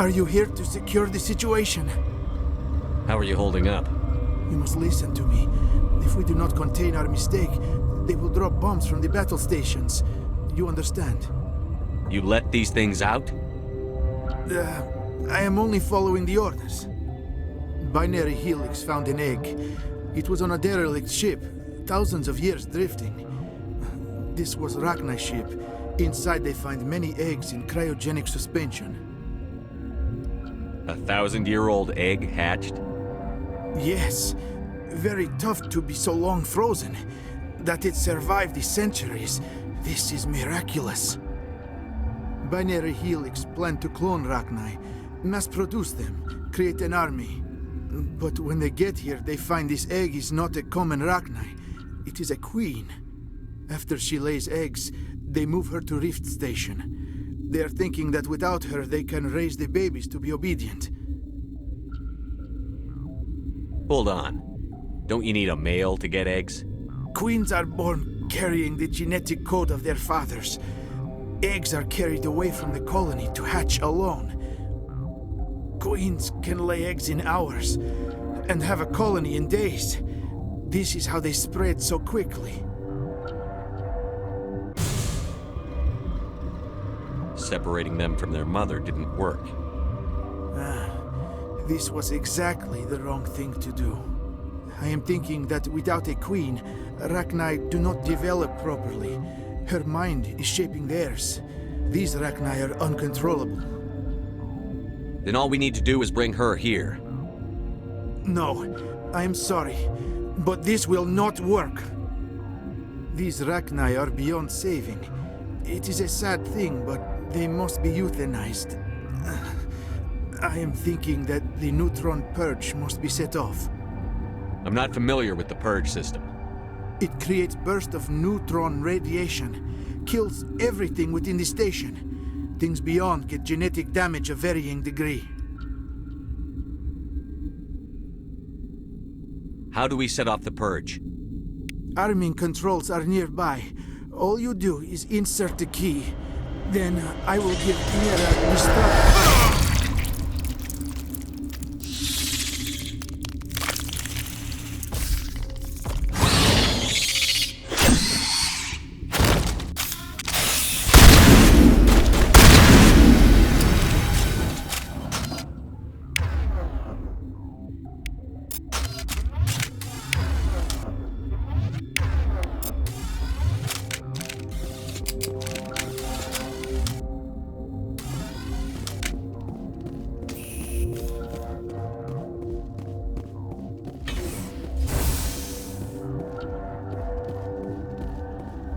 Are you here to secure the situation? How are you holding up? You must listen to me. If we do not contain our mistake, they will drop bombs from the battle stations. You understand? You let these things out? I am only following the orders. Binary Helix found an egg. It was on a derelict ship, thousands of years drifting. This was Rachni's ship. Inside they find many eggs in cryogenic suspension. A 1,000-year-old egg hatched? Yes. Very tough to be so long frozen. That it survived the centuries. This is miraculous. Binary Helix planned to clone Rachni, mass-produce them, create an army. But when they get here, they find this egg is not a common Rachni. It is a queen. After she lays eggs, they move her to Rift Station. They are thinking that without her, they can raise the babies to be obedient. Hold on. Don't you need a male to get eggs? Queens are born carrying the genetic code of their fathers. Eggs are carried away from the colony to hatch alone. Queens can lay eggs in hours and have a colony in days. This is how they spread so quickly. Separating them from their mother didn't work. This was exactly the wrong thing to do. I am thinking that without a queen, Rachni do not develop properly. Her mind is shaping theirs. These Rachni are uncontrollable. Then all we need to do is bring her here. No, I am sorry, but this will not work. These Rachni are beyond saving. It is a sad thing, but they must be euthanized. I am thinking that the neutron purge must be set off. I'm not familiar with the purge system. It creates bursts of neutron radiation, kills everything within the station. Things beyond get genetic damage of varying degree. How do we set off the purge? Arming controls are nearby. All you do is insert the key. Then I will give Mira the start.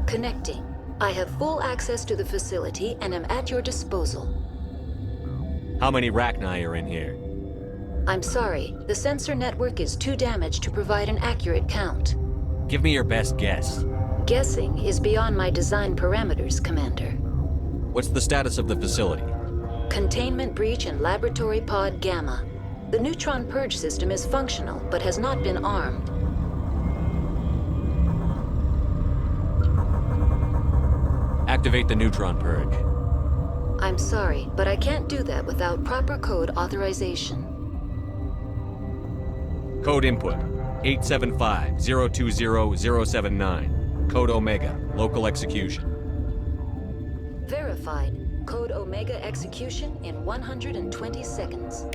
Connecting. I have full access to the facility and am at your disposal. How many Rachni are in here? I'm sorry, the sensor network is too damaged to provide an accurate count. Give me your best guess. Guessing is beyond my design parameters, Commander. What's the status of the facility? Containment breach in Laboratory Pod Gamma. The neutron purge system is functional, but has not been armed. Activate the neutron purge. I'm sorry, but I can't do that without proper code authorization. Code input 875-020-079. Code Omega. Local execution. Verified. Code Omega execution in 120 seconds.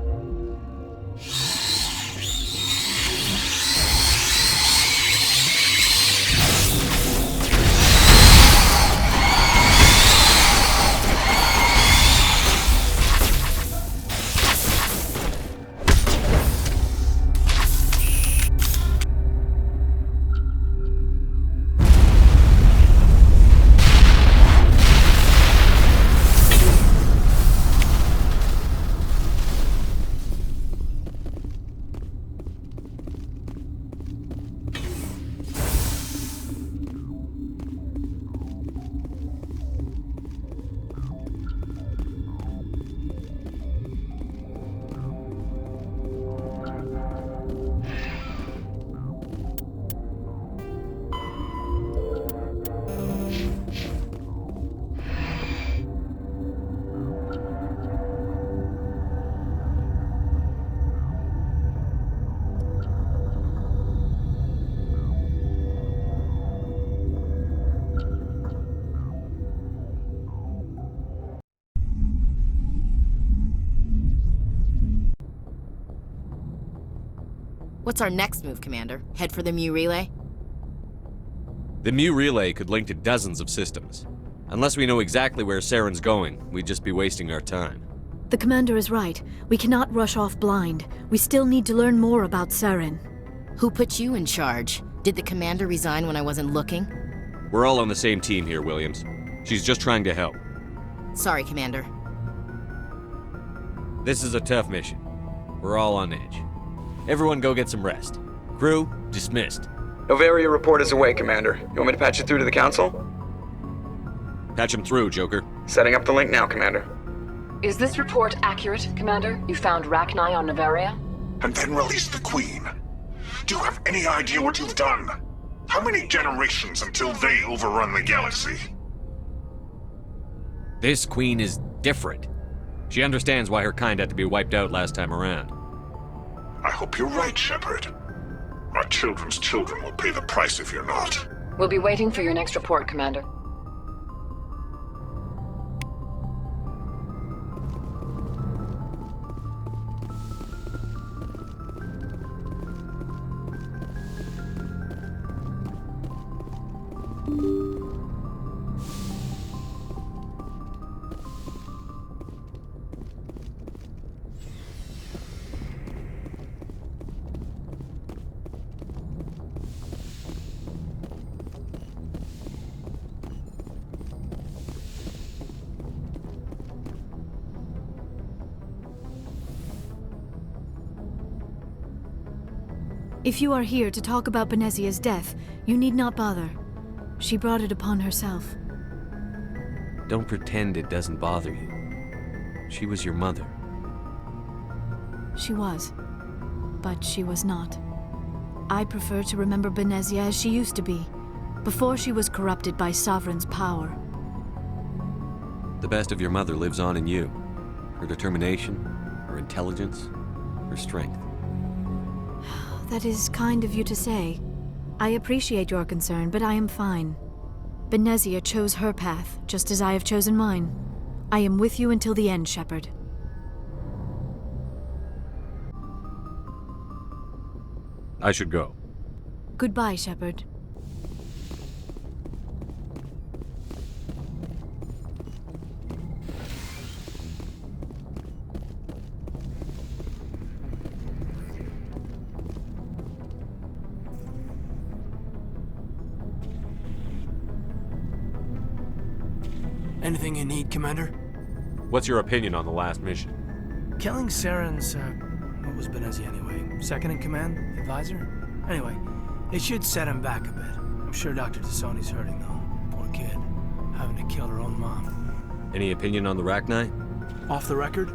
What's our next move, Commander? Head for the Mu relay? The Mu relay could link to dozens of systems. Unless we know exactly where Saren's going, we'd just be wasting our time. The Commander is right. We cannot rush off blind. We still need to learn more about Saren. Who put you in charge? Did the Commander resign when I wasn't looking? We're all on the same team here, Williams. She's just trying to help. Sorry, Commander. This is a tough mission. We're all on edge. Everyone go get some rest. Crew, dismissed. Novaria report is away, Commander. You want me to patch it through to the Council? Patch him through, Joker. Setting up the link now, Commander. Is this report accurate, Commander? You found Rachni on Novaria? And then released the Queen. Do you have any idea what you've done? How many generations until they overrun the galaxy? This Queen is different. She understands why her kind had to be wiped out last time around. I hope you're right, Shepard. Our children's children will pay the price if you're not. We'll be waiting for your next report, Commander. If you are here to talk about Benezia's death, you need not bother. She brought it upon herself. Don't pretend it doesn't bother you. She was your mother. She was. But she was not. I prefer to remember Benezia as she used to be, before she was corrupted by Sovereign's power. The best of your mother lives on in you. Her determination, her intelligence, her strength. That is kind of you to say. I appreciate your concern, but I am fine. Benezia chose her path, just as I have chosen mine. I am with you until the end, Shepard. I should go. Goodbye, Shepard. Anything you need, Commander? What's your opinion on the last mission? Killing Saren's, what was Benezia anyway? Second in command? Advisor? Anyway, it should set him back a bit. I'm sure Dr. Tassoni's hurting, though. Poor kid. Having to kill her own mom. Any opinion on the Rachni? Off the record,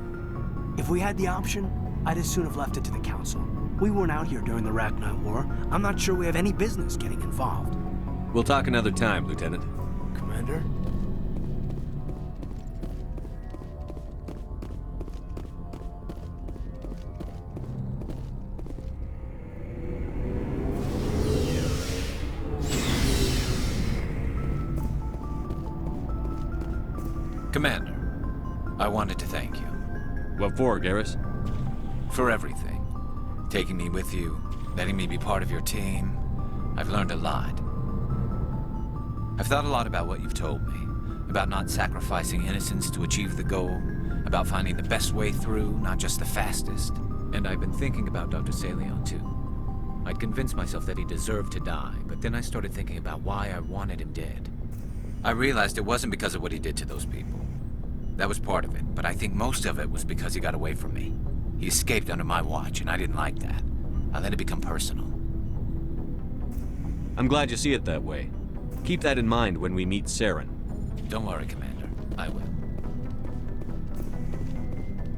if we had the option, I'd as soon have left it to the Council. We weren't out here during the Rachni War. I'm not sure we have any business getting involved. We'll talk another time, Lieutenant. Commander? Commander, I wanted to thank you. What for, Garrus? For everything. Taking me with you, letting me be part of your team. I've learned a lot. I've thought a lot about what you've told me. About not sacrificing innocence to achieve the goal. About finding the best way through, not just the fastest. And I've been thinking about Dr. Saleon, too. I'd convinced myself that he deserved to die, but then I started thinking about why I wanted him dead. I realized it wasn't because of what he did to those people. That was part of it, but I think most of it was because he got away from me. He escaped under my watch, and I didn't like that. I let it become personal. I'm glad you see it that way. Keep that in mind when we meet Saren. Don't worry, Commander. I will.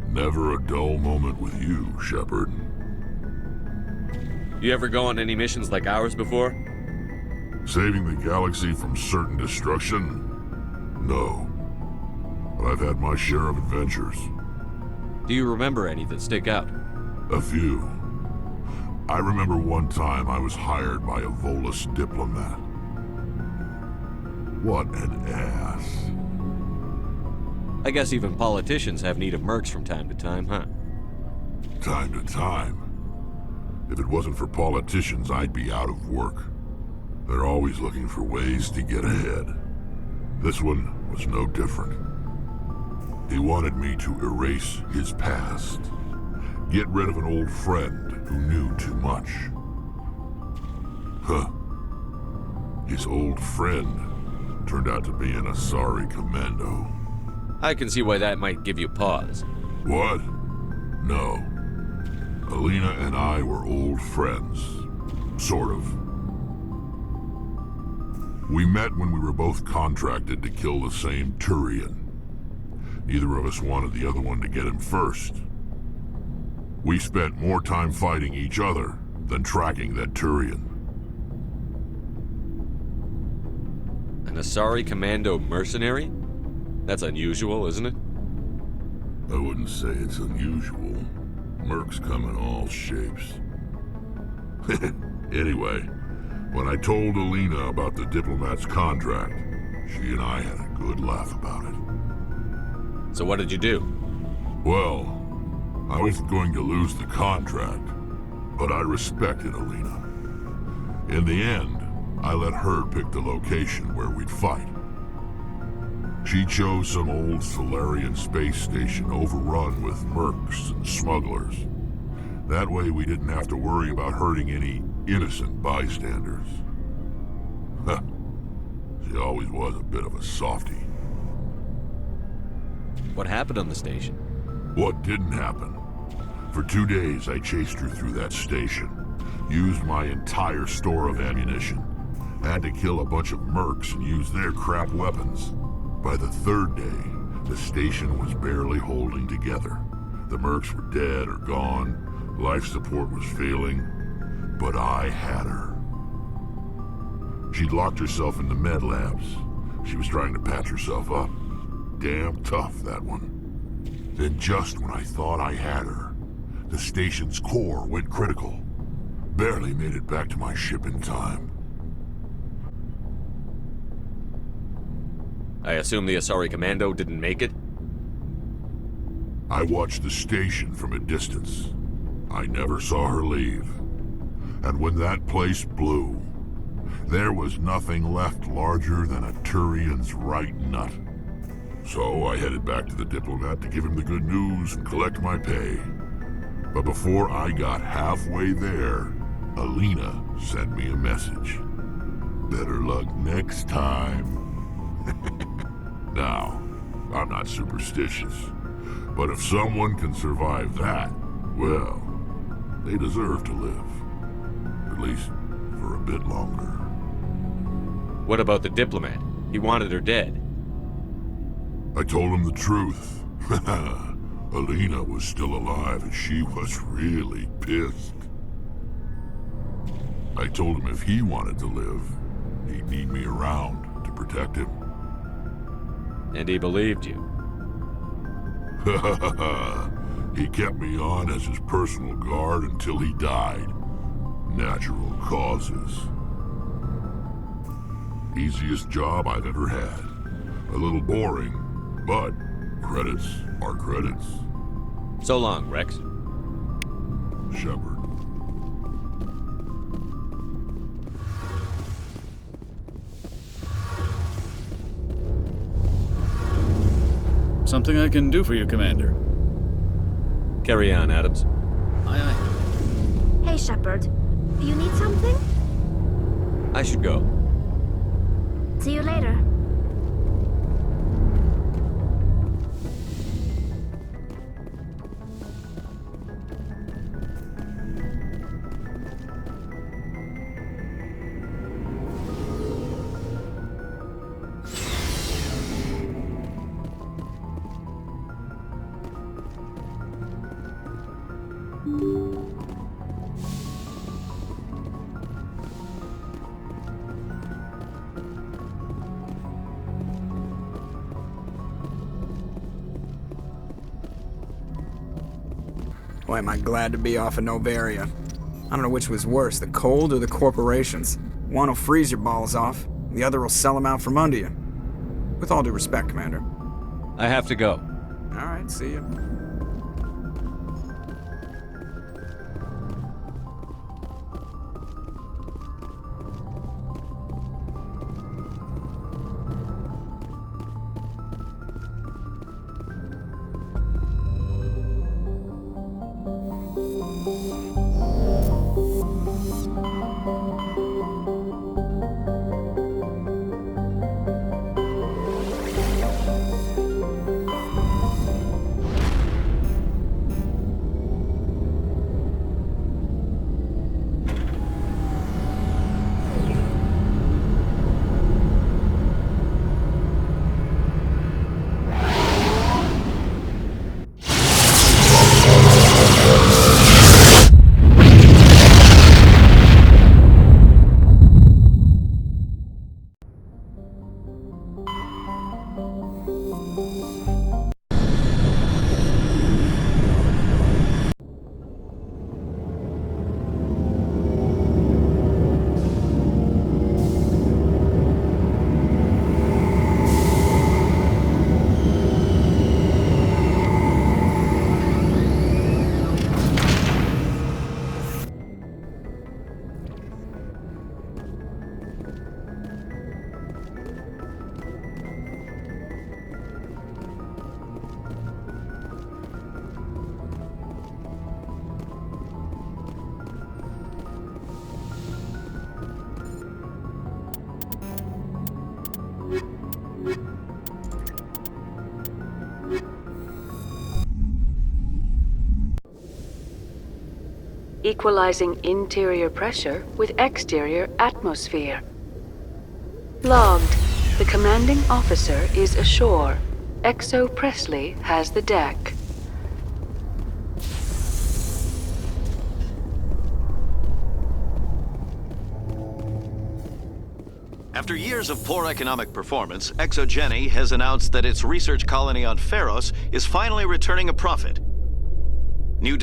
Never a dull moment with you, Shepard. You ever go on any missions like ours before? Saving the galaxy from certain destruction? No. But I've had my share of adventures. Do you remember any that stick out? A few. I remember one time I was hired by a Volus diplomat. What an ass. I guess even politicians have need of mercs from time to time, huh? Time to time. If it wasn't for politicians, I'd be out of work. They're always looking for ways to get ahead. This one was no different. He wanted me to erase his past. Get rid of an old friend who knew too much. Huh. His old friend turned out to be an Asari commando. I can see why that might give you pause. What? No. Alina and I were old friends. Sort of. We met when we were both contracted to kill the same Turian. Neither of us wanted the other one to get him first. We spent more time fighting each other than tracking that Turian. An Asari commando mercenary? That's unusual, isn't it? I wouldn't say it's unusual. Mercs come in all shapes. Anyway, when I told Alina about the diplomat's contract, she and I had a good laugh about it. So what did you do? Well, I wasn't going to lose the contract, but I respected Alina. In the end, I let her pick the location where we'd fight. She chose some old Solarian space station overrun with mercs and smugglers. That way we didn't have to worry about hurting any innocent bystanders. Huh. She always was a bit of a softie. What happened on the station? What didn't happen? For 2 days I chased her through that station. Used my entire store of ammunition. Had to kill a bunch of mercs and use their crap weapons. By the 3rd day, the station was barely holding together. The mercs were dead or gone, life support was failing, but I had her. She'd locked herself in the med labs. She was trying to patch herself up. Damn tough, that one. Then just when I thought I had her, the station's core went critical. Barely made it back to my ship in time. I assume the Asari commando didn't make it? I watched the station from a distance. I never saw her leave. And when that place blew, there was nothing left larger than a Turian's right nut. So I headed back to the diplomat to give him the good news and collect my pay. But before I got halfway there, Alina sent me a message. Better luck next time. Now, I'm not superstitious, but if someone can survive that, well, they deserve to live. At least for a bit longer. What about the diplomat? He wanted her dead. I told him the truth. Alina was still alive and she was really pissed. I told him if he wanted to live, he'd need me around to protect him. And he believed you. He kept me on as his personal guard until he died. Natural causes. Easiest job I've ever had. A little boring, but credits are credits. So long, Rex. Shepard. Something I can do for you, Commander. Carry on, Adams. Aye, aye. Hey, Shepard. You need something? I should go. See you later. Boy, am I glad to be off of Novaria. I don't know which was worse, the cold or the corporations. One will freeze your balls off, the other will sell them out from under you. With all due respect, Commander. I have to go. All right, see you. equalizing interior pressure with exterior atmosphere. Logged. The commanding officer is ashore. Exo Presley has the deck. After years of poor economic performance, ExoGeni has announced that its research colony on Pharos is finally returning a profit. New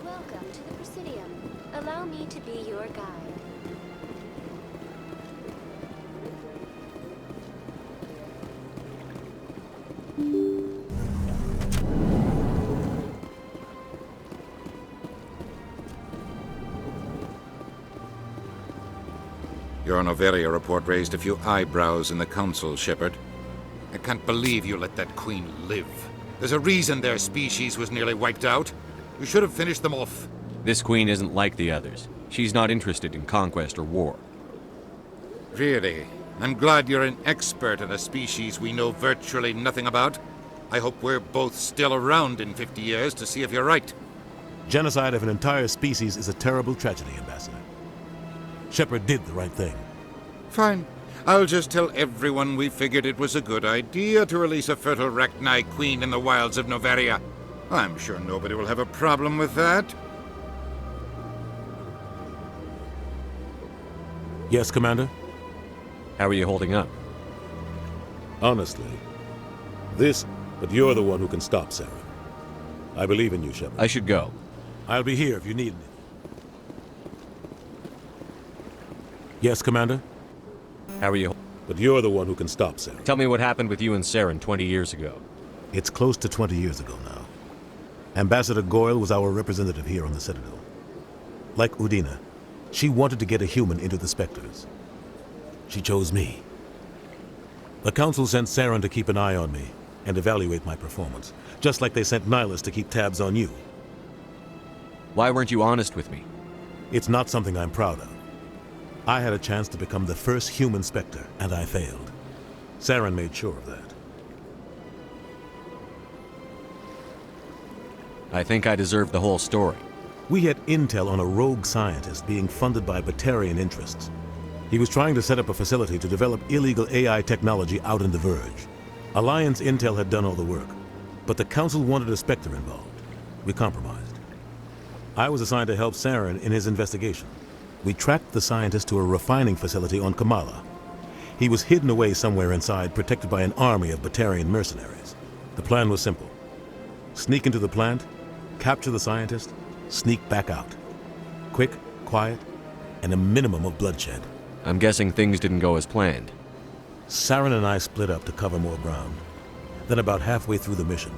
Welcome to the Presidium. Allow me to be your guide. Your Noveria report raised a few eyebrows in the Council, Shepard. I can't believe you let that Queen live. There's a reason their species was nearly wiped out. You should have finished them off. This Queen isn't like the others. She's not interested in conquest or war. Really? I'm glad you're an expert in a species we know virtually nothing about. I hope we're both still around in 50 years to see if you're right. Genocide of an entire species is a terrible tragedy, Ambassador. Shepard did the right thing. Fine. I'll just tell everyone we figured it was a good idea to release a fertile Rachni Queen in the wilds of Noveria. I'm sure nobody will have a problem with that. Yes, Commander? How are you holding up? Honestly, but you're the one who can stop Saren. I believe in you, Shepard. I should go. I'll be here if you need me. Yes, Commander? How are you? But you're the one who can stop Saren. Tell me what happened with you and Saren 20 years ago. It's close to 20 years ago now. Ambassador Goyle was our representative here on the Citadel. Like Udina, she wanted to get a human into the Spectres. She chose me. The Council sent Saren to keep an eye on me and evaluate my performance, just like they sent Nihilus to keep tabs on you. Why weren't you honest with me? It's not something I'm proud of. I had a chance to become the first human Spectre, and I failed. Saren made sure of that. I think I deserve the whole story. We had intel on a rogue scientist being funded by Batarian interests. He was trying to set up a facility to develop illegal AI technology out in the Verge. Alliance intel had done all the work, but the Council wanted a Spectre involved. We compromised. I was assigned to help Saren in his investigation. We tracked the scientist to a refining facility on Kamala. He was hidden away somewhere inside, protected by an army of Batarian mercenaries. The plan was simple. Sneak into the plant, capture the scientist, sneak back out. Quick, quiet, and a minimum of bloodshed. I'm guessing things didn't go as planned. Saren and I split up to cover more ground. Then about halfway through the mission,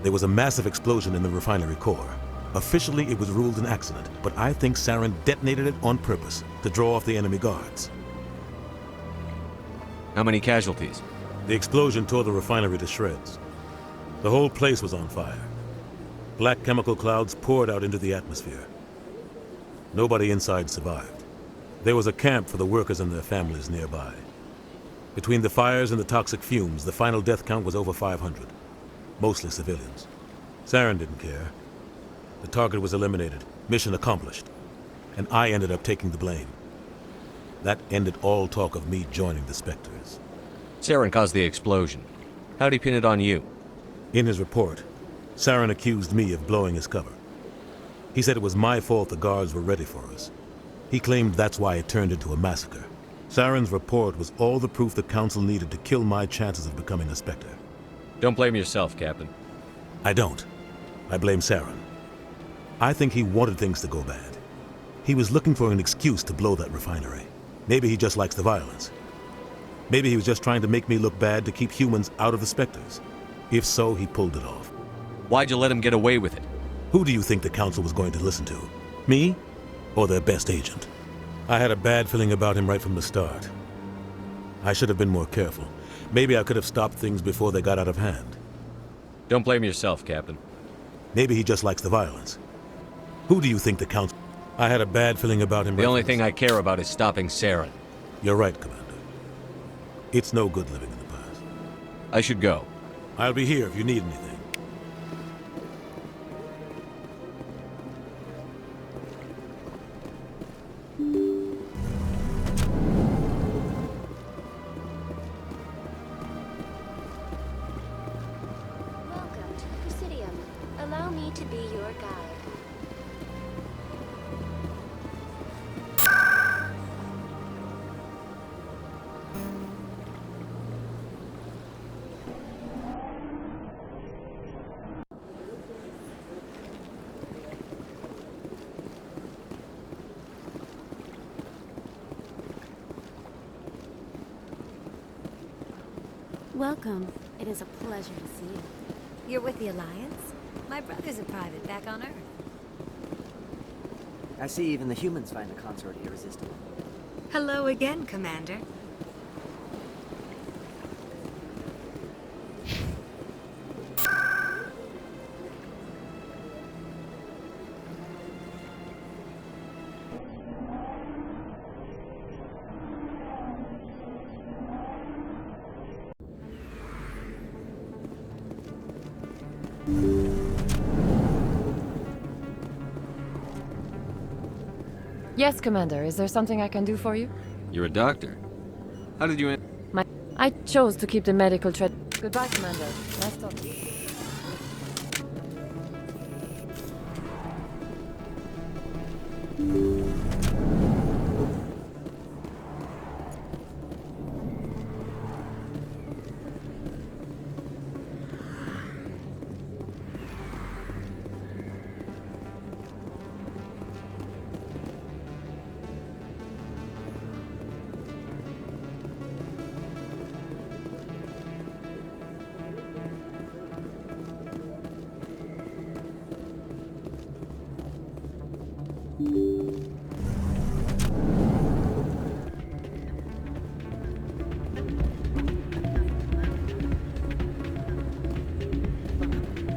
there was a massive explosion in the refinery core. Officially, it was ruled an accident, but I think Saren detonated it on purpose to draw off the enemy guards. How many casualties? The explosion tore the refinery to shreds. The whole place was on fire. Black chemical clouds poured out into the atmosphere. Nobody inside survived. There was a camp for the workers and their families nearby. Between the fires and the toxic fumes, the final death count was over 500. Mostly civilians. Saren didn't care. The target was eliminated, mission accomplished, and I ended up taking the blame. That ended all talk of me joining the Spectres. Saren caused the explosion. How'd he pin it on you? In his report, Saren accused me of blowing his cover. He said it was my fault the guards were ready for us. He claimed that's why it turned into a massacre. Saren's report was all the proof the Council needed to kill my chances of becoming a Spectre. Don't blame yourself, Captain. I don't. I blame Saren. I think he wanted things to go bad. He was looking for an excuse to blow that refinery. Maybe he just likes the violence. Maybe he was just trying to make me look bad to keep humans out of the Spectres. If so, he pulled it off. Why'd you let him get away with it? Who do you think the Council was going to listen to? Me? Or their best agent? I had a bad feeling about him right from the start. I should have been more careful. Maybe I could have stopped things before they got out of hand. Don't blame yourself, Captain. Maybe he just likes the violence. Who do you think the council... I had a bad feeling about him. The only thing I care about is stopping Saren. You're right, Commander. It's no good living in the past. I should go. I'll be here if you need anything. Welcome to the Presidium. Allow me to be your guide. Welcome. It is a pleasure to see you. You're with the Alliance? My brother's a private back on Earth. I see even the humans find the consort irresistible. Hello again, Commander. Yes, Commander. Is there something I can do for you? You're a doctor. How did you... I chose to keep the medical Goodbye, Commander. Nice talking to you.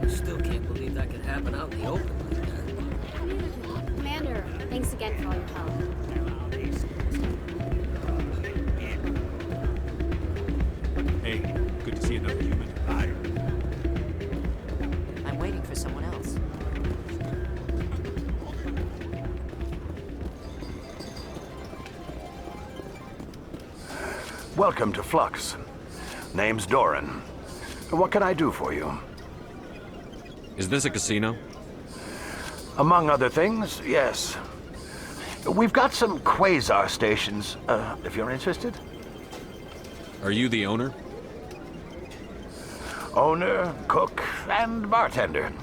Still can't believe that could happen out in the open like that. Commander, thanks again for all your help. Hey, good to see another human. Hi. I'm waiting for someone else. Welcome to Flux. Name's Doran. What can I do for you? Is this a casino? Among other things, yes. We've got some quasar stations, if you're interested. Are you the owner? Owner, cook, and bartender.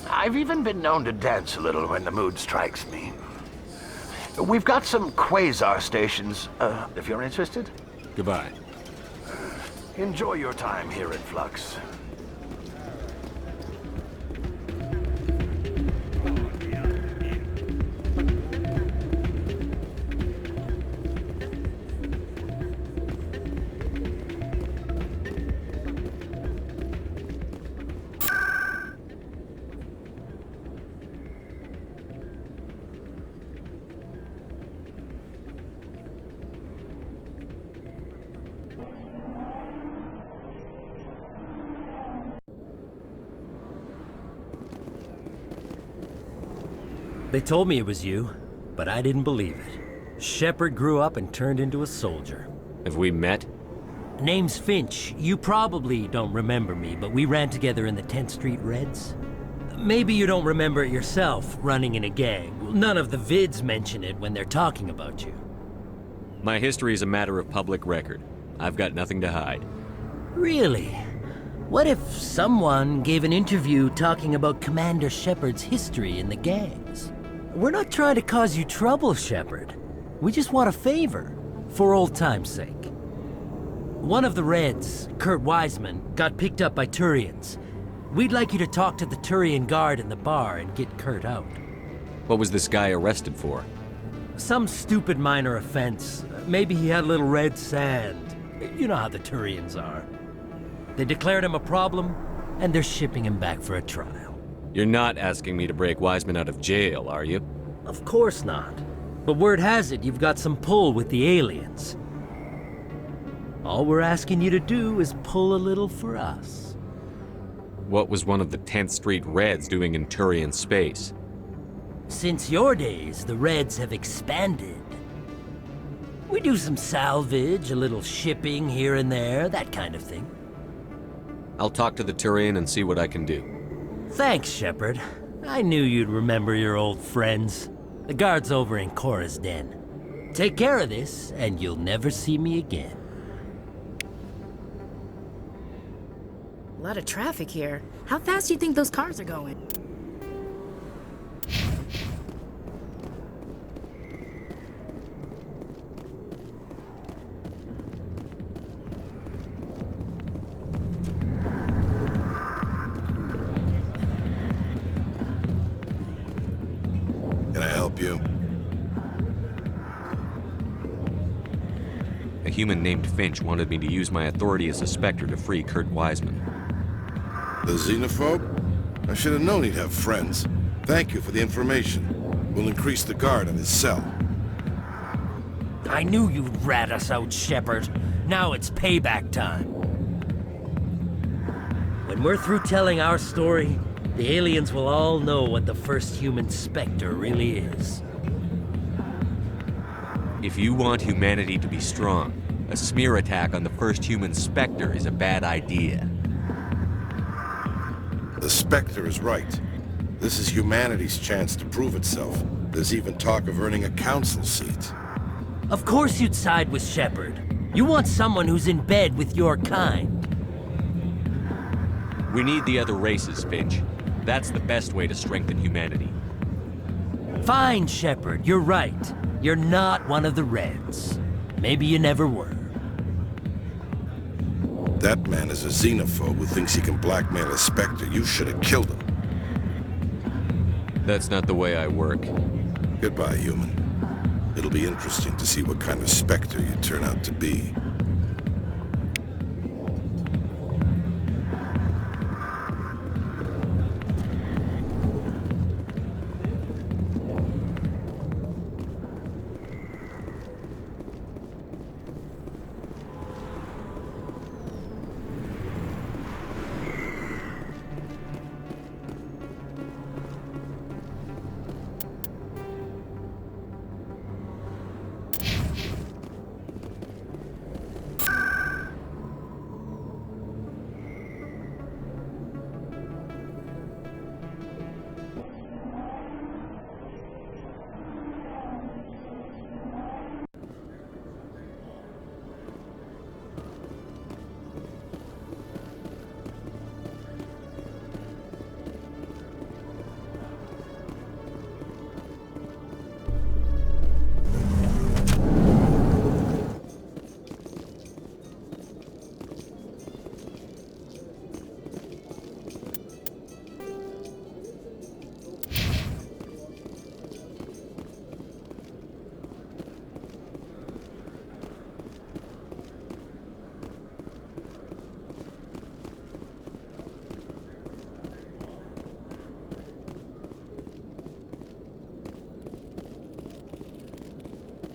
I've even been known to dance a little when the mood strikes me. We've got some quasar stations, if you're interested. Goodbye. Enjoy your time here at Flux. They told me it was you, but I didn't believe it. Shepard grew up and turned into a soldier. Have we met? Name's Finch. You probably don't remember me, but we ran together in the 10th Street Reds. Maybe you don't remember it yourself, running in a gang. None of the vids mention it when they're talking about you. My history is a matter of public record. I've got nothing to hide. Really? What if someone gave an interview talking about Commander Shepard's history in the gangs? We're not trying to cause you trouble, Shepard. We just want a favor, for old time's sake. One of the Reds, Kurt Wiseman, got picked up by Turians. We'd like you to talk to the Turian guard in the bar and get Kurt out. What was this guy arrested for? Some stupid minor offense. Maybe he had a little red sand. You know how the Turians are. They declared him a problem, and they're shipping him back for a trial. You're not asking me to break Wiseman out of jail, are you? Of course not. But word has it you've got some pull with the aliens. All we're asking you to do is pull a little for us. What was one of the 10th Street Reds doing in Turian space? Since your days, the Reds have expanded. We do some salvage, a little shipping here and there, that kind of thing. I'll talk to the Turian and see what I can do. Thanks, Shepard. I knew you'd remember your old friends. The guard's over in Cora's den. Take care of this, and you'll never see me again. A lot of traffic here. How fast do you think those cars are going? Can I help you? A human named Finch wanted me to use my authority as a Spectre to free Kurt Wiseman. The xenophobe? I should have known he'd have friends. Thank you for the information. We'll increase the guard on his cell. I knew you'd rat us out, Shepard. Now it's payback time. When we're through telling our story, the aliens will all know what the first human Spectre really is. If you want humanity to be strong, a smear attack on the first human Spectre is a bad idea. The Spectre is right. This is humanity's chance to prove itself. There's even talk of earning a council seat. Of course you'd side with Shepard. You want someone who's in bed with your kind. We need the other races, Finch. That's the best way to strengthen humanity. Fine, Shepard, you're right. You're not one of the Reds. Maybe you never were. That man is a xenophobe who thinks he can blackmail a Spectre. You should have killed him. That's not the way I work. Goodbye, human. It'll be interesting to see what kind of Spectre you turn out to be.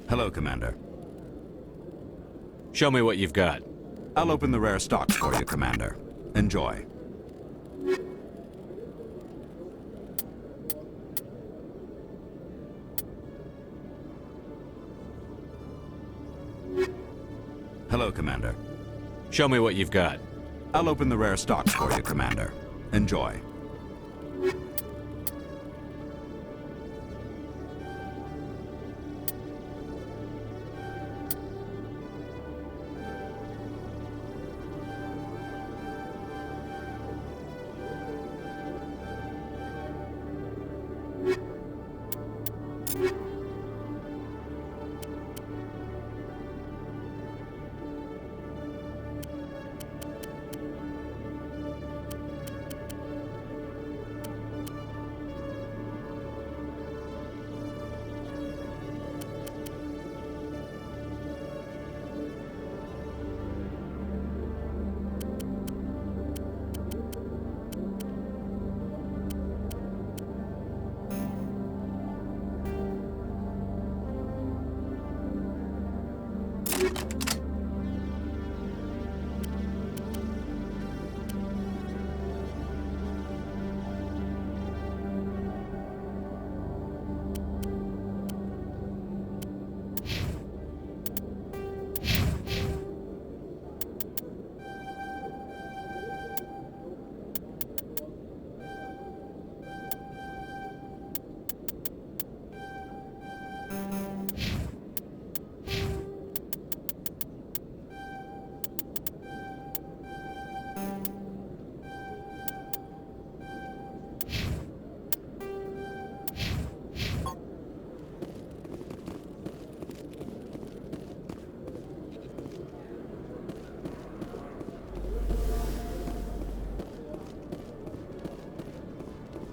Hello, Commander. Show me what you've got. I'll open the rare stocks for you, Commander. Enjoy. Hello, Commander. Show me what you've got. I'll open the rare stocks for you, Commander. Enjoy.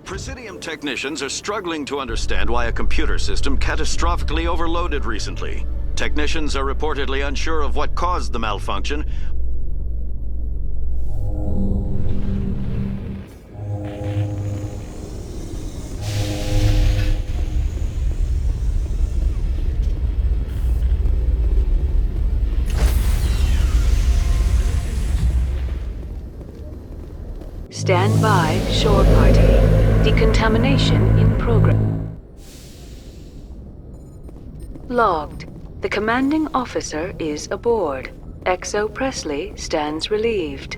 Presidium technicians are struggling to understand why a computer system catastrophically overloaded recently. Technicians are reportedly unsure of what caused the malfunction. Stand by, shore party. Decontamination in progress. Logged. The commanding officer is aboard. XO Presley stands relieved.